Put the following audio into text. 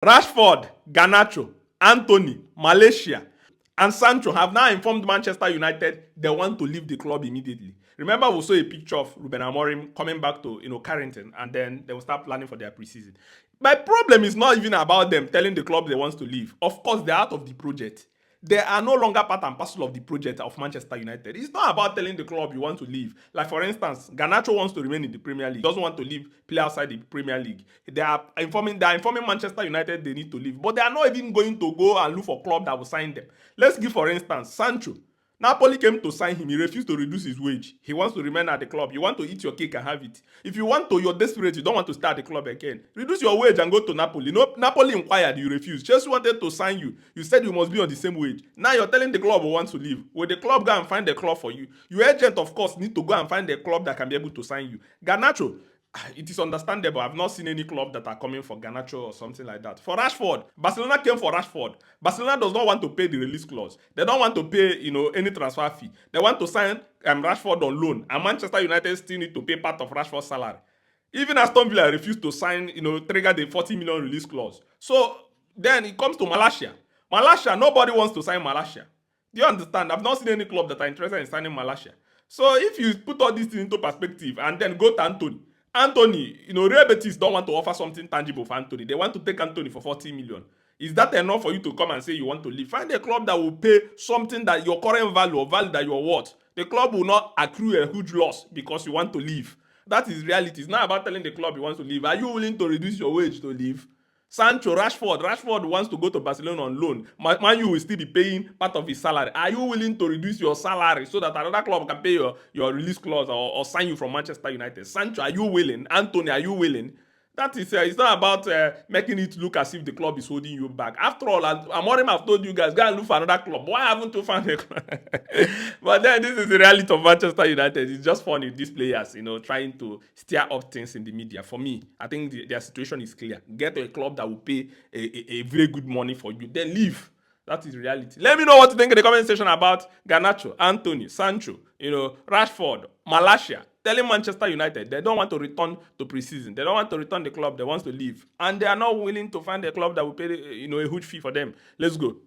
Rashford, Garnacho, Antony, Malacia, and Sancho have now informed Manchester United they want to leave the club immediately. Remember, we saw a picture of Ruben Amorim coming back to Carrington, and then they will start planning for their preseason. My problem is not even about them telling the club they want to leave. Of course, they're out of the project. They are no longer part and parcel of the project of Manchester United. It's not about telling the club you want to leave. Like, for instance, Garnacho wants to remain in the Premier League. He doesn't want to leave, play outside the Premier League. They are informing Manchester United they need to leave. But they are not even going to go and look for a club that will sign them. Let's give, for instance, Sancho. Napoli came to sign him. He refused to reduce his wage. He wants to remain at the club. You want to eat your cake and have it. If you want to, you're desperate. You don't want to stay at the club again. Reduce your wage and go to Napoli. No, Napoli inquired. You refused. Chelsea wanted to sign you. You said you must be on the same wage. Now you're telling the club who wants to leave. Will the club go and find a club for you? Your agent, of course, need to go and find a club that can be able to sign you. Garnacho, it is understandable. I've not seen any club that are coming for Garnacho or something like that. For Rashford, Barcelona came for Rashford. Barcelona does not want to pay the release clause. They don't want to pay, any transfer fee. They want to sign Rashford on loan, and Manchester United still need to pay part of Rashford's salary. Even Aston Villa refused to sign, trigger the 40 million release clause. So then it comes to Malacia. Malacia, nobody wants to sign Malacia. Do you understand? I've not seen any club that are interested in signing Malacia. So if you put all these things into perspective and then go to Antony, Real Betis don't want to offer something tangible for Antony. They want to take Antony for 40 million. Is that enough for you to come and say you want to leave? Find a club that will pay something that your current value or value that you're worth. The club will not accrue a huge loss because you want to leave. That is reality. It's not about telling the club you want to leave. Are you willing to reduce your wage to leave? Sancho, Rashford wants to go to Barcelona on loan. Man, you will still be paying part of his salary. Are you willing to reduce your salary so that another club can pay your release clause or sign you from Manchester United? Sancho, are you willing? Antony, are you willing? That is, it's not about making it look as if the club is holding you back. After all, Amorim have told you guys, go and look for another club. Why haven't you found a club? But then this is the reality of Manchester United. It's just funny, these players, trying to stir up things in the media. For me, I think their situation is clear. Get to a club that will pay a very good money for you. Then leave. That is reality. Let me know what you think in the comment section about Garnacho, Antony, Sancho, Rashford, Malacia. Telling Manchester United they don't want to return to preseason. They don't want to return the club. They want to leave. And they are not willing to find a club that will pay, a huge fee for them. Let's go.